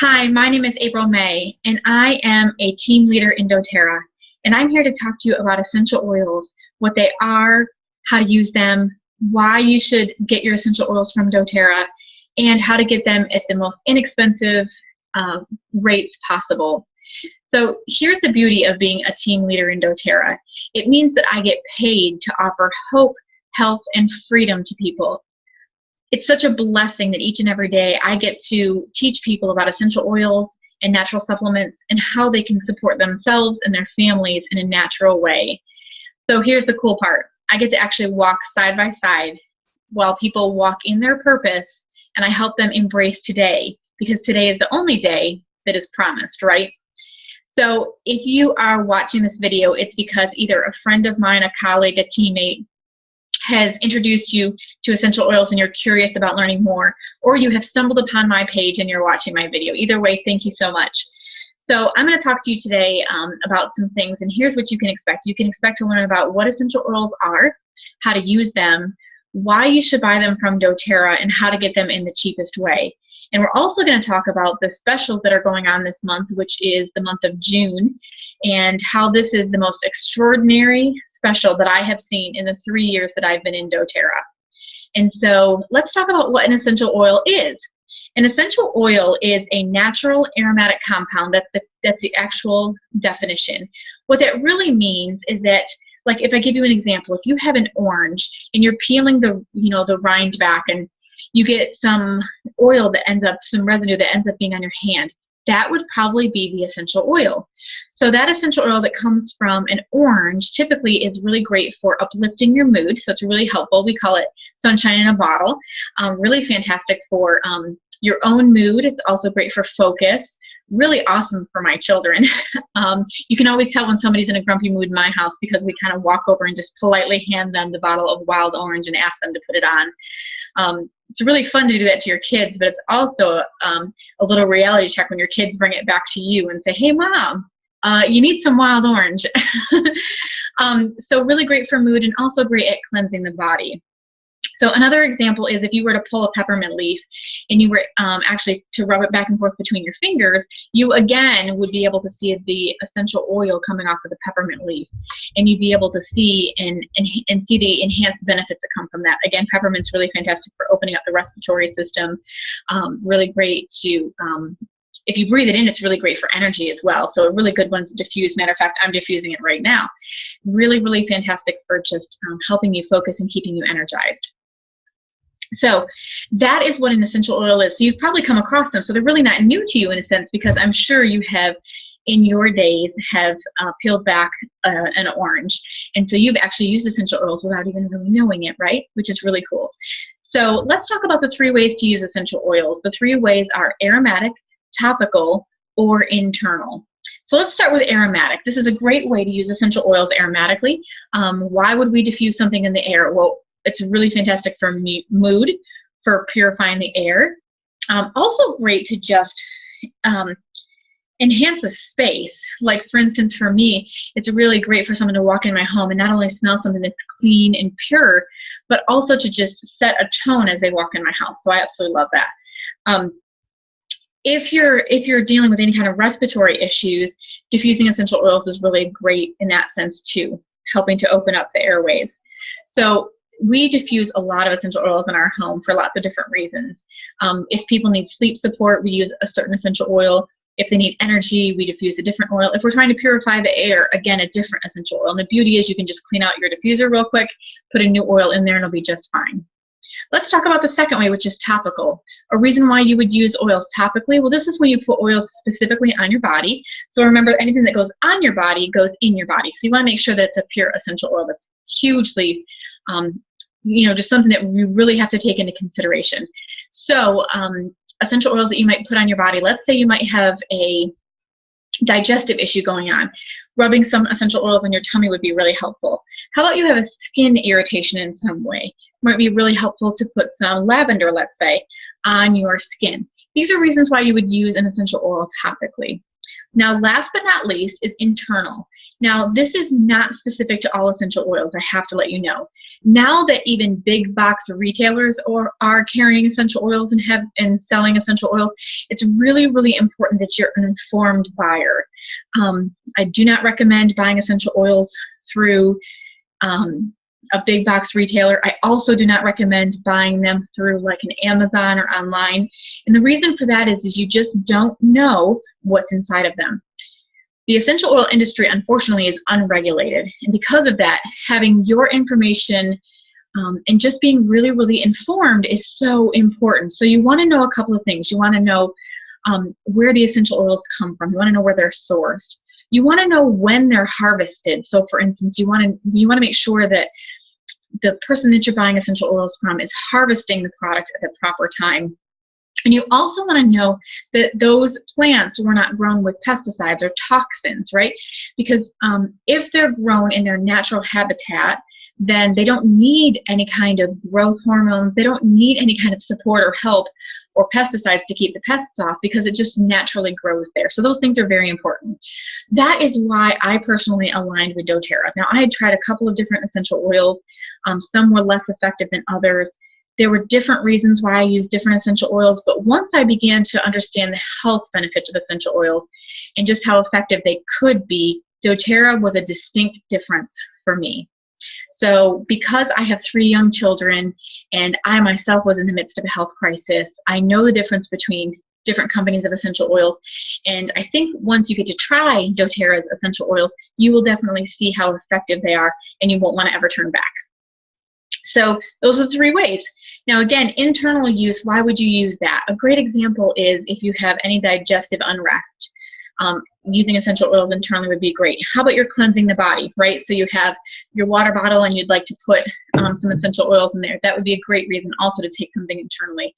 Hi, my name is April May, and I am a team leader in doTERRA. And I'm here to talk to you about essential oils, what they are, how to use them, why you should get your essential oils from doTERRA, and how to get them at the most inexpensive rates possible. So here's the beauty of being a team leader in doTERRA. It means that I get paid to offer hope, health, and freedom to people. It's such a blessing that each and every day I get to teach people about essential oils and natural supplements and how they can support themselves and their families in a natural way. So here's the cool part. I get to actually walk side by side while people walk in their purpose, and I help them embrace today, because today is the only day that is promised, right? So if you are watching this video, it's because either a friend of mine, a colleague, a teammate, has introduced you to essential oils and you're curious about learning more, or you have stumbled upon my page and you're watching my video. Either way, thank you so much. So I'm going to talk to you today about some things, and here's what you can expect. You can expect to learn about what essential oils are, how to use them, why you should buy them from doTERRA, and how to get them in the cheapest way. And we're also going to talk about the specials that are going on this month, which is the month of June, and how this is the most extraordinary special that I have seen in the 3 years that I've been in doTERRA. And so let's talk about what an essential oil is. An essential oil is a natural aromatic compound. That's the actual definition. What that really means is that, like, if I give you an example, if you have an orange and you're peeling the rind back, and you get some oil that ends up, some residue that ends up being on your hand, that would probably be the essential oil. So that essential oil that comes from an orange typically is really great for uplifting your mood, so it's really helpful. We call it sunshine in a bottle. Really fantastic for your own mood. It's also great for focus. Really awesome for my children. You can always tell when somebody's in a grumpy mood in my house because we kind of walk over and just politely hand them the bottle of wild orange and ask them to put it on. It's really fun to do that to your kids, but it's also a little reality check when your kids bring it back to you and say, "Hey, Mom, you need some wild orange." So really great for mood and also great at cleansing the body. So another example is if you were to pull a peppermint leaf and you were actually to rub it back and forth between your fingers, you again would be able to see the essential oil coming off of the peppermint leaf, and you'd be able to see and see the enhanced benefits that come from that. Again, peppermint's really fantastic for opening up the respiratory system. Really great to if you breathe it in, it's really great for energy as well. So a really good one to diffuse. Matter of fact, I'm diffusing it right now. Really, really fantastic for just helping you focus and keeping you energized. So that is what an essential oil is. So you've probably come across them. So they're really not new to you in a sense, because I'm sure you have in your days have peeled back an orange. And so you've actually used essential oils without even really knowing it, right? Which is really cool. So let's talk about the 3 ways to use essential oils. The 3 ways are aromatic, topical, or internal. So let's start with aromatic. This is a great way to use essential oils aromatically. Why would we diffuse something in the air? Well, it's really fantastic for mood, for purifying the air. Also great to just enhance a space. Like, for instance, for me, it's really great for someone to walk in my home and not only smell something that's clean and pure, but also to just set a tone as they walk in my house. So I absolutely love that. If you're dealing with any kind of respiratory issues, diffusing essential oils is really great in that sense too, helping to open up the airways. So we diffuse a lot of essential oils in our home for lots of different reasons. If people need sleep support, we use a certain essential oil. If they need energy, we diffuse a different oil. If we're trying to purify the air, again, a different essential oil. And the beauty is you can just clean out your diffuser real quick, put a new oil in there, and it'll be just fine. Let's talk about the second way, which is topical. A reason why you would use oils topically, well, this is when you put oils specifically on your body. So remember, anything that goes on your body goes in your body. So you want to make sure that it's a pure essential oil that's hugely, just something that you really have to take into consideration. So essential oils that you might put on your body, let's say you might have a digestive issue going on. Rubbing some essential oils on your tummy would be really helpful. How about you have a skin irritation in some way? It might be really helpful to put some lavender, let's say, on your skin. These are reasons why you would use an essential oil topically. Now, last but not least is internal. Now, this is not specific to all essential oils, I have to let you know. Now that even big box retailers are carrying essential oils and selling essential oils, it's really, really important that you're an informed buyer. I do not recommend buying essential oils through a big box retailer. I also do not recommend buying them through like an Amazon or online. And the reason for that is you just don't know what's inside of them. The essential oil industry, unfortunately, is unregulated. And because of that, having your information and just being really, really informed is so important. So you want to know a couple of things. You want to know where the essential oils come from. You want to know where they're sourced. You want to know when they're harvested. So, for instance, you want to make sure that the person that you're buying essential oils from is harvesting the product at the proper time. And you also want to know that those plants were not grown with pesticides or toxins, right? Because if they're grown in their natural habitat, then they don't need any kind of growth hormones. They don't need any kind of support or help or pesticides to keep the pests off, because it just naturally grows there. So those things are very important. That is why I personally aligned with doTERRA. Now, I had tried a couple of different essential oils. Some were less effective than others. There were different reasons why I used different essential oils, but once I began to understand the health benefits of essential oils and just how effective they could be, doTERRA was a distinct difference for me. So because I have 3 young children and I myself was in the midst of a health crisis, I know the difference between different companies of essential oils. And I think once you get to try doTERRA's essential oils, you will definitely see how effective they are and you won't want to ever turn back. So those are the 3 ways. Now again, internal use, why would you use that? A great example is if you have any digestive unrest. Using essential oils internally would be great. How about you're cleansing the body, right? So you have your water bottle and you'd like to put some essential oils in there. That would be a great reason also to take something internally.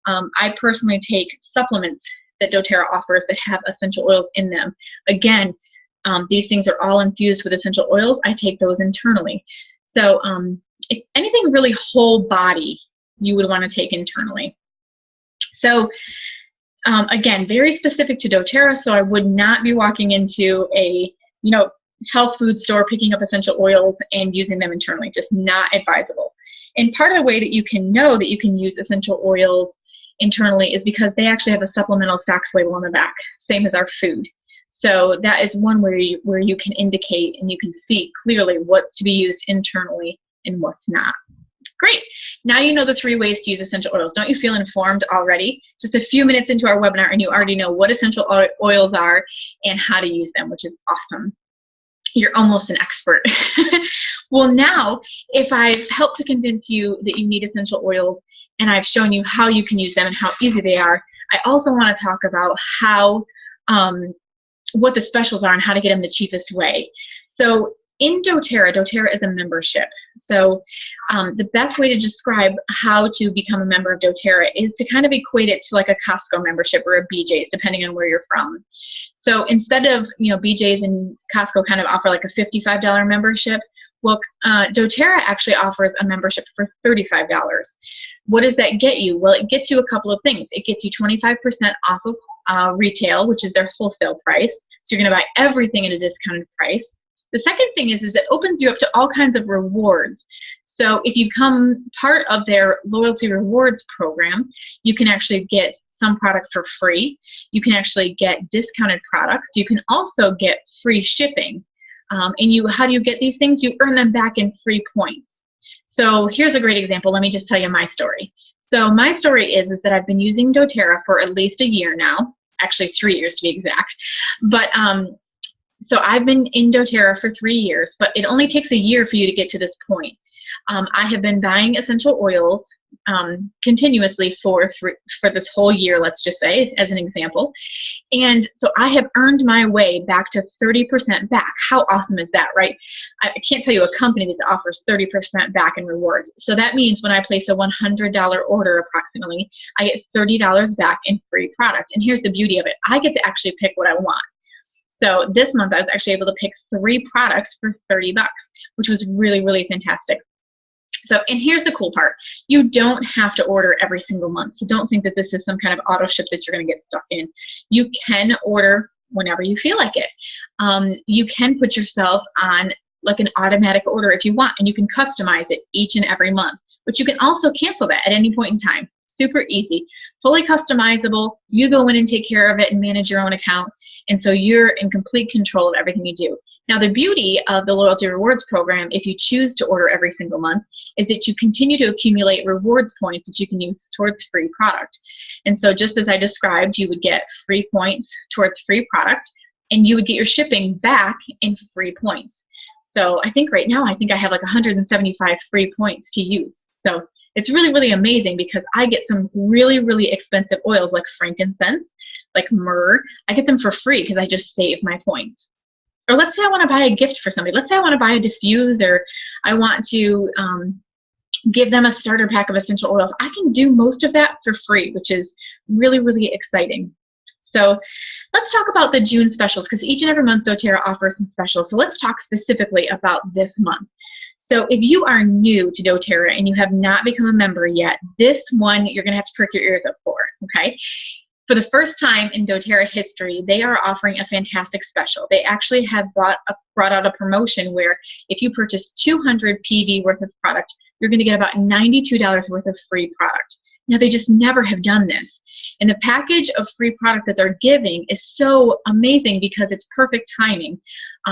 I personally take supplements that doTERRA offers that have essential oils in them. Again, these things are all infused with essential oils. I take those internally. So if anything really whole body, you would want to take internally. So again, very specific to doTERRA, so I would not be walking into a health food store picking up essential oils and using them internally. Just not advisable. And part of the way that you can know that you can use essential oils internally is because they actually have a supplemental facts label on the back, same as our food. So that is one where you can indicate and you can see clearly what's to be used internally and what's not. Great. Now you know the 3 ways to use essential oils. Don't you feel informed already? Just a few minutes into our webinar and you already know what essential oils are and how to use them, which is awesome. You're almost an expert. Well, now, if I've helped to convince you that you need essential oils and I've shown you how you can use them and how easy they are, I also want to talk about how, what the specials are and how to get them the cheapest way. So in doTERRA, doTERRA is a membership. So the best way to describe how to become a member of doTERRA is to kind of equate it to like a Costco membership or a BJ's, depending on where you're from. So instead of, BJ's and Costco kind of offer like a $55 membership, well, doTERRA actually offers a membership for $35. What does that get you? Well, it gets you a couple of things. It gets you 25% off of retail, which is their wholesale price. So you're going to buy everything at a discounted price. The second thing is it opens you up to all kinds of rewards. So if you become part of their loyalty rewards program, you can actually get some products for free. You can actually get discounted products. You can also get free shipping. How do you get these things? You earn them back in free points. So here's a great example. Let me just tell you my story. So my story is that I've been using doTERRA for at least a year now, actually 3 years to be exact. But so I've been in doTERRA for 3 years, but it only takes a year for you to get to this point. I have been buying essential oils continuously for this whole year, let's just say, as an example. And so I have earned my way back to 30% back. How awesome is that, right? I can't tell you a company that offers 30% back in rewards. So that means when I place a $100 order approximately, I get $30 back in free product. And here's the beauty of it. I get to actually pick what I want. So this month I was actually able to pick 3 products for $30, which was really, really fantastic. So, and here's the cool part. You don't have to order every single month. So don't think that this is some kind of auto ship that you're going to get stuck in. You can order whenever you feel like it. You can put yourself on like an automatic order if you want, and you can customize it each and every month. But you can also cancel that at any point in time. Super easy, fully customizable. You go in and take care of it and manage your own account, and so you're in complete control of everything you do. Now, the beauty of the Loyalty Rewards program, if you choose to order every single month, is that you continue to accumulate rewards points that you can use towards free product. And so just as I described, you would get free points towards free product, and you would get your shipping back in free points. So I think right now, I have like 175 free points to use. So it's really, really amazing because I get some really, really expensive oils like frankincense, like myrrh. I get them for free because I just save my points. Or let's say I want to buy a gift for somebody. Let's say I want to buy a diffuser. I want to give them a starter pack of essential oils. I can do most of that for free, which is really, really exciting. So let's talk about the June specials, because each and every month doTERRA offers some specials. So let's talk specifically about this month. So if you are new to doTERRA and you have not become a member yet, this one you're going to have to perk your ears up for, okay? For the first time in doTERRA history, they are offering a fantastic special. They actually have brought out a promotion where if you purchase 200 PV worth of product, you're going to get about $92 worth of free product. Now, they just never have done this. And the package of free product that they're giving is so amazing because it's perfect timing.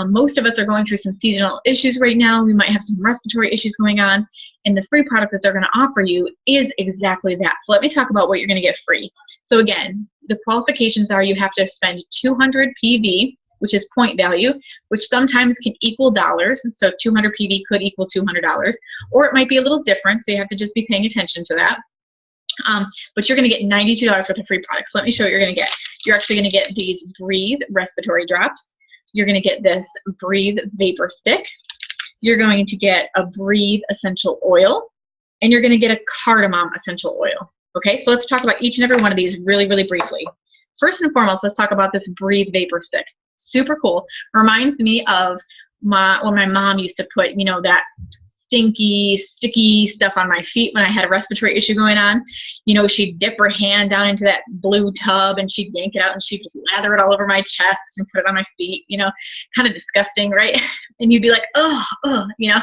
Most of us are going through some seasonal issues right now. We might have some respiratory issues going on. And the free product that they're going to offer you is exactly that. So let me talk about what you're going to get free. So again, the qualifications are you have to spend 200 PV, which is point value, which sometimes can equal dollars. So 200 PV could equal $200, or it might be a little different. So you have to just be paying attention to that. But you're going to get $92 worth of free products. So let me show you what you're going to get. You're actually going to get these Breathe respiratory drops. You're going to get this Breathe vapor stick. You're going to get a Breathe essential oil, and you're going to get a cardamom essential oil. Okay, so let's talk about each and every one of these really, really briefly. First and foremost, let's talk about this Breathe vapor stick. Super cool. Reminds me of when my mom used to put, you know, that stinky, sticky stuff on my feet when I had a respiratory issue going on. You know, she'd dip her hand down into that blue tub and she'd yank it out and she'd just lather it all over my chest and put it on my feet, you know, kind of disgusting, right? And you'd be like, oh, you know,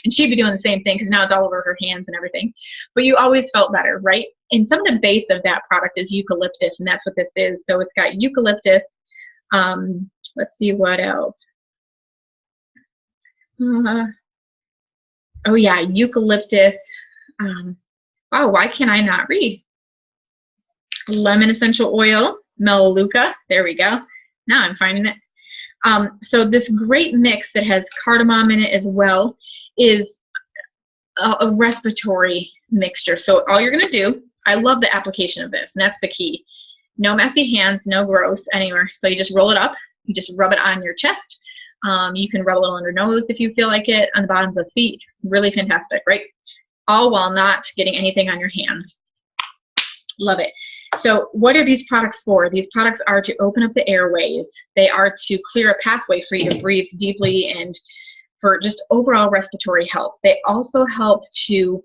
and she'd be doing the same thing because now it's all over her hands and everything. But you always felt better, right? And some of the base of that product is eucalyptus, and that's what this is. So it's got eucalyptus. Let's see what else. Oh yeah, eucalyptus. Wow, why can I not read? Lemon essential oil, melaleuca. There we go. Now I'm finding it. So this great mix that has cardamom in it as well is a respiratory mixture. So all you're going to do, I love the application of this, and that's the key. No messy hands, no gross anywhere. So you just roll it up. You just rub it on your chest. You can rub a little under nose if you feel like it, on the bottoms of feet. Really fantastic, right? All while not getting anything on your hands. Love it. So what are these products for? These products are to open up the airways. They are to clear a pathway for you to breathe deeply and for just overall respiratory health. They also help to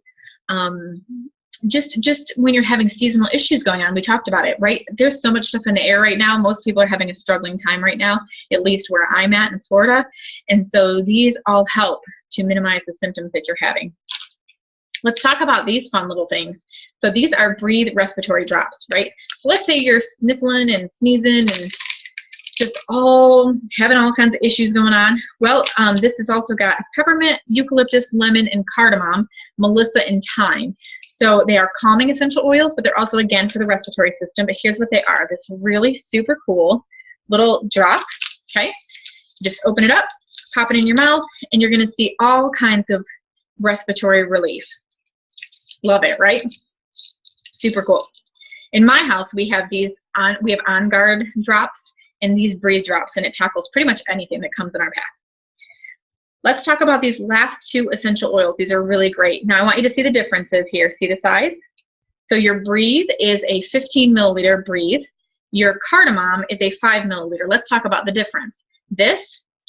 just when you're having seasonal issues going on. We talked about it, right? There's so much stuff in the air right now. Most people are having a struggling time right now, at least where I'm at in Florida. And so these all help to minimize the symptoms that you're having. Let's talk about these fun little things. So these are Breathe respiratory drops, right? So let's say you're sniffling and sneezing and just having all kinds of issues going on. Well, this has also got peppermint, eucalyptus, lemon, and cardamom, melissa, and thyme. So they are calming essential oils, but they're also, again, for the respiratory system. But here's what they are. This really super cool little drop, okay? Just open it up, pop it in your mouth, and you're going to see all kinds of respiratory relief. Love it, right? Super cool. In my house, we have these On Guard drops and these Breathe drops, and it tackles pretty much anything that comes in our path. Let's talk about these last two essential oils. These are really great. Now I want you to see the differences here. See the size? So your Breathe is a 15 milliliter Breathe. Your cardamom is a 5 milliliter. Let's talk about the difference. This,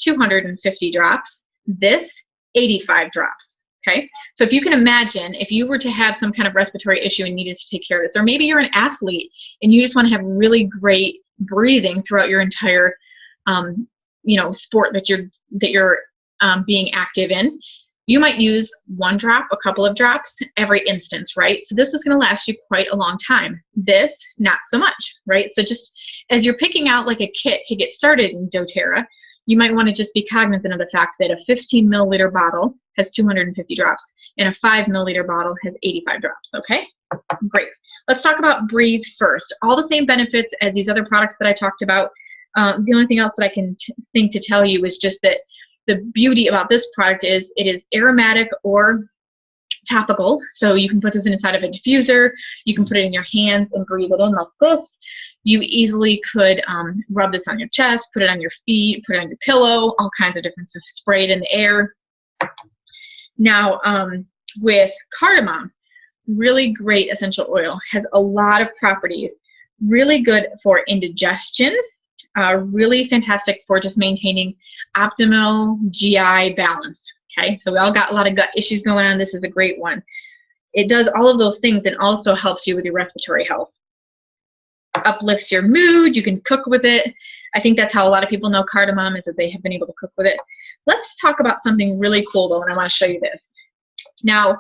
250 drops. This, 85 drops. Okay? So if you can imagine, if you were to have some kind of respiratory issue and needed to take care of this, or maybe you're an athlete and you just want to have really great breathing throughout your entire, sport that you're being active in. You might use one drop, a couple of drops every instance, right? So this is going to last you quite a long time. This, not so much, right? So just as you're picking out like a kit to get started in doTERRA, you might want to just be cognizant of the fact that a 15 milliliter bottle has 250 drops and a 5 milliliter bottle has 85 drops, okay? Great. Let's talk about Breathe first. All the same benefits as these other products that I talked about. The only thing else that I can think to tell you is just that the beauty about this product is it is aromatic or topical. So you can put this inside of a diffuser. You can put it in your hands and breathe it in like this. You easily could rub this on your chest, put it on your feet, put it on your pillow, all kinds of different stuff, spray it in the air. Now, with cardamom, really great essential oil, has a lot of properties, really good for indigestion, really fantastic for just maintaining optimal GI balance. Okay, so we all got a lot of gut issues going on. This is a great one. It does all of those things and also helps you with your respiratory health. Uplifts your mood. You can cook with it. I think that's how a lot of people know cardamom, is that they have been able to cook with it. Let's talk about something really cool though, and I want to show you this. Now,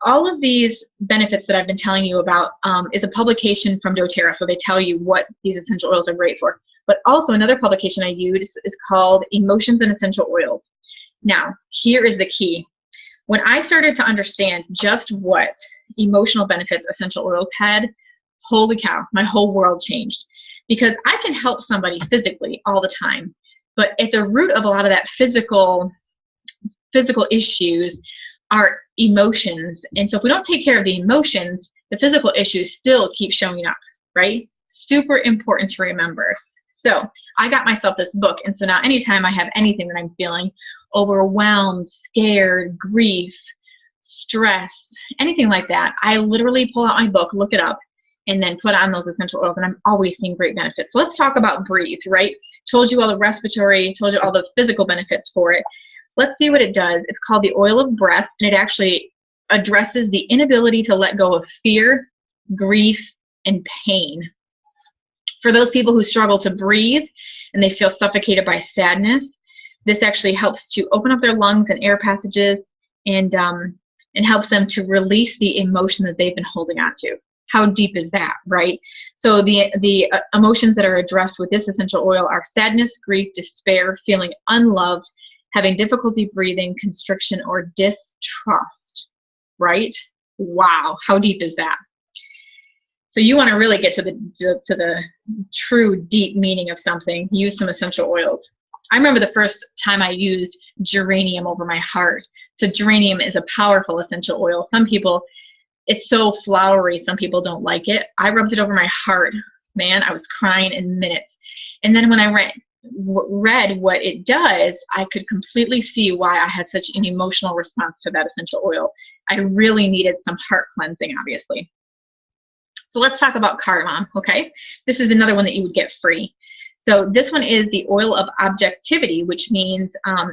all of these benefits that I've been telling you about is a publication from doTERRA, so they tell you what these essential oils are great for. But also another publication I use is called Emotions and Essential Oils. Now, here is the key. When I started to understand just what emotional benefits essential oils had, holy cow, my whole world changed. Because I can help somebody physically all the time, but at the root of a lot of that physical issues are emotions. And so if we don't take care of the emotions, the physical issues still keep showing up, right? Super important to remember. So I got myself this book, and so now anytime I have anything that I'm feeling, overwhelmed, scared, grief, stress, anything like that, I literally pull out my book, look it up, and then put on those essential oils, and I'm always seeing great benefits. So let's talk about Breathe, right? Told you all the respiratory, told you all the physical benefits for it. Let's see what it does. It's called the Oil of Breath, and it actually addresses the inability to let go of fear, grief, and pain. For those people who struggle to breathe and they feel suffocated by sadness, this actually helps to open up their lungs and air passages and helps them to release the emotion that they've been holding on to. How deep is that, right? So the emotions that are addressed with this essential oil are sadness, grief, despair, feeling unloved, having difficulty breathing, constriction, or distrust, right? Wow, how deep is that? So you want to really get to the true deep meaning of something, use some essential oils. I remember the first time I used geranium over my heart. So geranium is a powerful essential oil. Some people, it's so flowery, some people don't like it. I rubbed it over my heart. Man, I was crying in minutes. And then when I read what it does, I could completely see why I had such an emotional response to that essential oil. I really needed some heart cleansing, obviously. So let's talk about cardamom, okay? This is another one that you would get free. So this one is the oil of objectivity, which means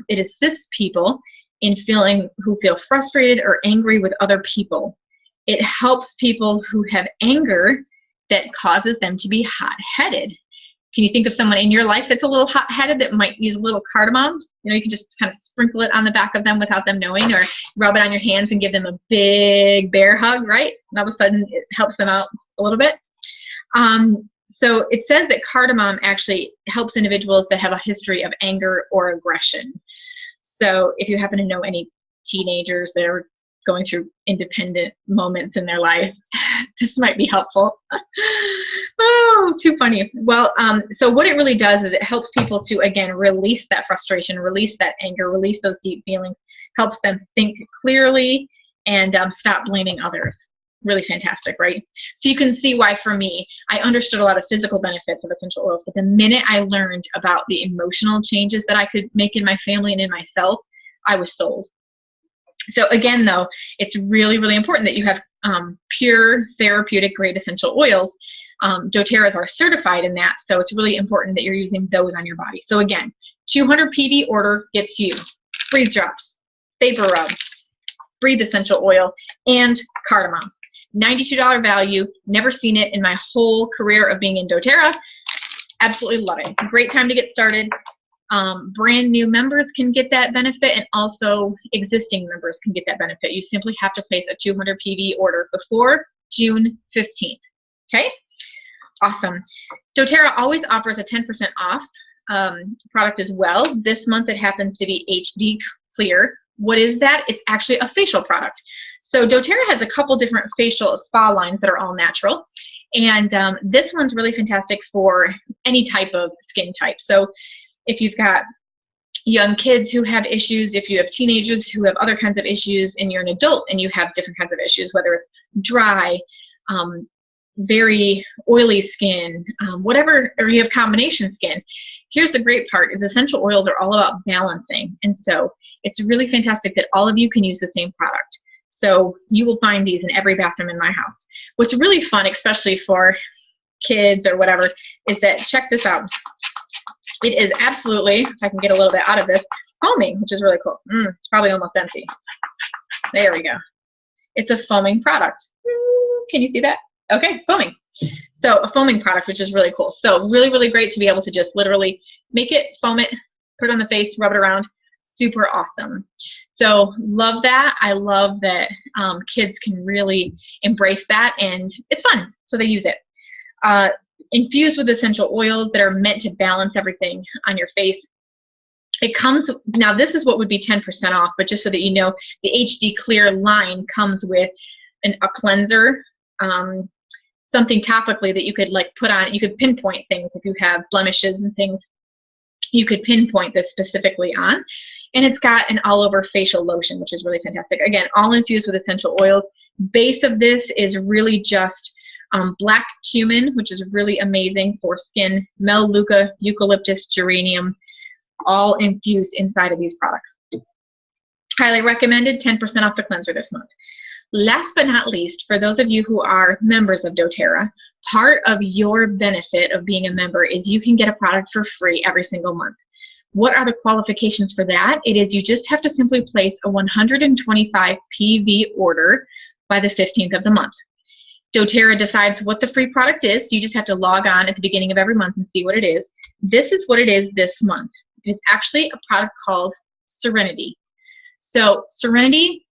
it assists people who feel frustrated or angry with other people. It helps people who have anger that causes them to be hot-headed. Can you think of someone in your life that's a little hot-headed that might use a little cardamom? You know, you can just kind of sprinkle it on the back of them without them knowing, or rub it on your hands and give them a big bear hug, right? And all of a sudden it helps them out a little bit. So it says that cardamom actually helps individuals that have a history of anger or aggression. So if you happen to know any teenagers that are going through independent moments in their life, this might be helpful. Oh, too funny. Well, so what it really does is it helps people to, again, release that frustration, release that anger, release those deep feelings, helps them think clearly and stop blaming others. Really fantastic, right? So you can see why, for me, I understood a lot of physical benefits of essential oils, but the minute I learned about the emotional changes that I could make in my family and in myself, I was sold. So again, though, it's really, really important that you have pure, therapeutic grade essential oils. doTERRAs are certified in that, so it's really important that you're using those on your body. So again, 200 PD order gets you Breathe drops, vapor rub, Breathe essential oil, and cardamom. $92 value. Never seen it in my whole career of being in doTERRA. Absolutely love it. Great time to get started. Brand new members can get that benefit, and also existing members can get that benefit. You simply have to place a 200 PV order before June 15th. Okay? Awesome. doTERRA always offers a 10% off product as well. This month it happens to be HD Clear. What is that? It's actually a facial product. So doTERRA has a couple different facial spa lines that are all natural. And this one's really fantastic for any type of skin type. So if you've got young kids who have issues, if you have teenagers who have other kinds of issues, and you're an adult and you have different kinds of issues, whether it's dry, very oily skin, whatever, or you have combination skin, here's the great part, is essential oils are all about balancing. And so it's really fantastic that all of you can use the same product. So you will find these in every bathroom in my house. What's really fun, especially for kids or whatever, is that, check this out. It is absolutely, if I can get a little bit out of this, foaming, which is really cool. It's probably almost empty. There we go. It's a foaming product. Can you see that? Okay, foaming. So a foaming product, which is really cool. So really, really great to be able to just literally make it, foam it, put it on the face, rub it around. Super awesome. So love that. I love that kids can really embrace that, and it's fun, so they use it. Infused with essential oils that are meant to balance everything on your face. It comes, now this is what would be 10% off, but just so that you know, the HD Clear line comes with a cleanser, something topically that you could like put on. You could pinpoint things if you have blemishes and things. You could pinpoint this specifically on. And it's got an all-over facial lotion, which is really fantastic. Again, all infused with essential oils. Base of this is really just black cumin, which is really amazing for skin, melaleuca, eucalyptus, geranium, all infused inside of these products. Highly recommended, 10% off the cleanser this month. Last but not least, for those of you who are members of doTERRA, part of your benefit of being a member is you can get a product for free every single month. What are the qualifications for that? It is you just have to simply place a 125 PV order by the 15th of the month. doTERRA decides what the free product is. You just have to log on at the beginning of every month and see what it is. This is what it is this month. It's actually a product called Serenity. So Serenity,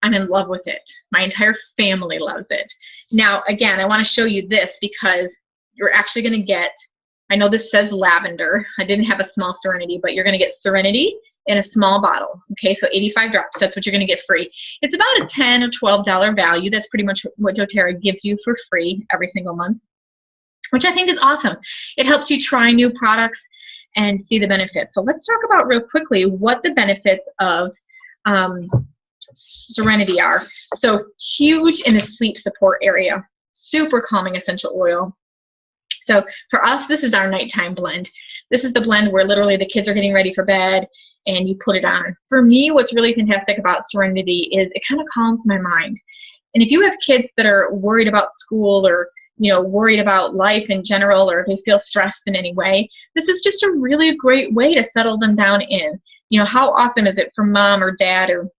I'm in love with it. My entire family loves it. Now, again, I want to show you this because you're actually going to get, I know this says lavender. I didn't have a small Serenity, but you're going to get Serenity in a small bottle. Okay, so 85 drops. That's what you're going to get free. It's about a $10 or $12 value. That's pretty much what doTERRA gives you for free every single month, which I think is awesome. It helps you try new products and see the benefits. So let's talk about real quickly what the benefits of Serenity are. So huge in the sleep support area. Super calming essential oil. So for us, this is our nighttime blend. This is the blend where literally the kids are getting ready for bed and you put it on. For me, what's really fantastic about Serenity is it kind of calms my mind. And if you have kids that are worried about school or worried about life in general, or they feel stressed in any way, this is just a really great way to settle them down in. How awesome is it for mom or dad or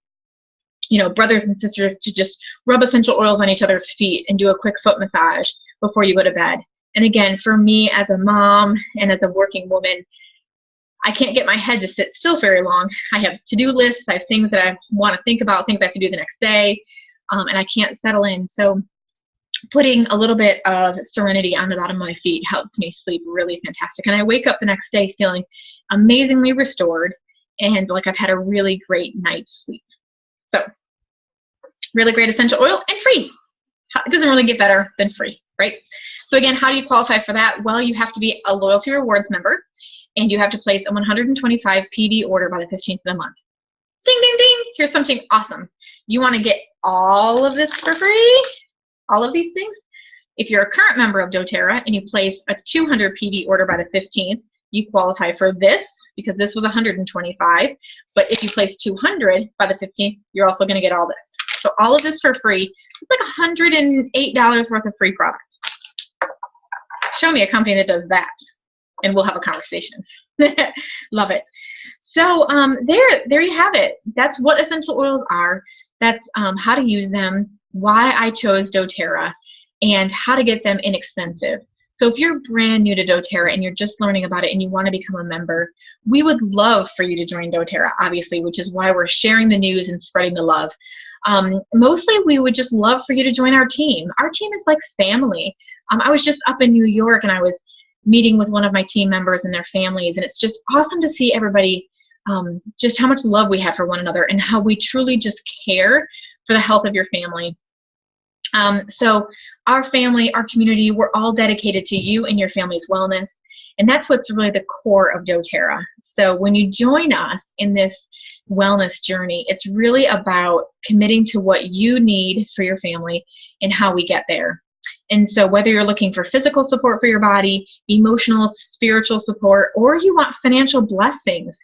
brothers and sisters to just rub essential oils on each other's feet and do a quick foot massage before you go to bed. And again, for me as a mom and as a working woman, I can't get my head to sit still very long. I have to-do lists, I have things that I want to think about, things I have to do the next day, and I can't settle in. So putting a little bit of Serenity on the bottom of my feet helps me sleep really fantastic. And I wake up the next day feeling amazingly restored and like I've had a really great night's sleep. So really great essential oil and free. It doesn't really get better than free, right? So again, how do you qualify for that? Well, you have to be a Loyalty Rewards member and you have to place a 125 PV order by the 15th of the month. Ding, ding, ding. Here's something awesome. You want to get all of this for free? All of these things? If you're a current member of doTERRA and you place a 200 PV order by the 15th, you qualify for this because this was 125. But if you place 200 by the 15th, you're also going to get all this. So all of this for free. It's like $108 worth of free product. Show me a company that does that, and we'll have a conversation. Love it. So there you have it. That's what essential oils are. That's how to use them, why I chose doTERRA, and how to get them inexpensive. So if you're brand new to doTERRA and you're just learning about it and you want to become a member, we would love for you to join doTERRA, obviously, which is why we're sharing the news and spreading the love. Mostly, we would just love for you to join our team. Our team is like family. I was just up in New York and I was meeting with one of my team members and their families, and it's just awesome to see everybody, just how much love we have for one another and how we truly just care for the health of your family. So our family, our community, we're all dedicated to you and your family's wellness, and that's what's really the core of doTERRA. So when you join us in this wellness journey, it's really about committing to what you need for your family and how we get there. And so whether you're looking for physical support for your body, emotional, spiritual support, or you want financial blessings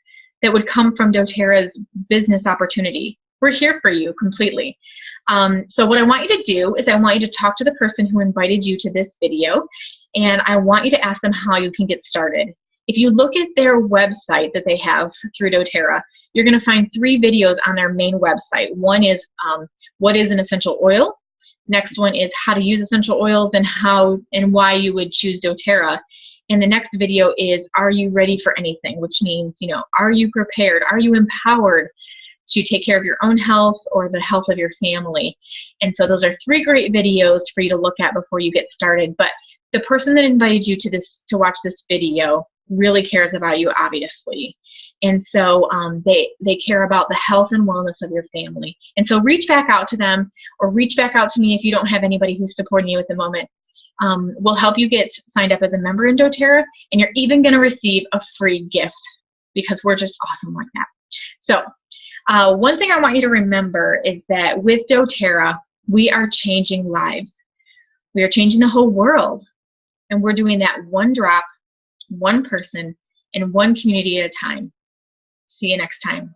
that would come from doTERRA's business opportunity, we're here for you completely. So what I want you to do is I want you to talk to the person who invited you to this video, and I want you to ask them how you can get started. If you look at their website that they have through doTERRA, you're going to find 3 videos on their main website. One is what is an essential oil. Next one is how to use essential oils and how and why you would choose doTERRA. And the next video is, are you ready for anything? Which means, are you prepared? Are you empowered to take care of your own health or the health of your family? And so those are 3 great videos for you to look at before you get started. But the person that invited you to watch this video really cares about you, obviously. And so they care about the health and wellness of your family. And so reach back out to them, or reach back out to me if you don't have anybody who's supporting you at the moment. We'll help you get signed up as a member in doTERRA, and you're even going to receive a free gift because we're just awesome like that. So one thing I want you to remember is that with doTERRA, we are changing lives. We are changing the whole world, and we're doing that one drop, one person, and one community at a time. See you next time.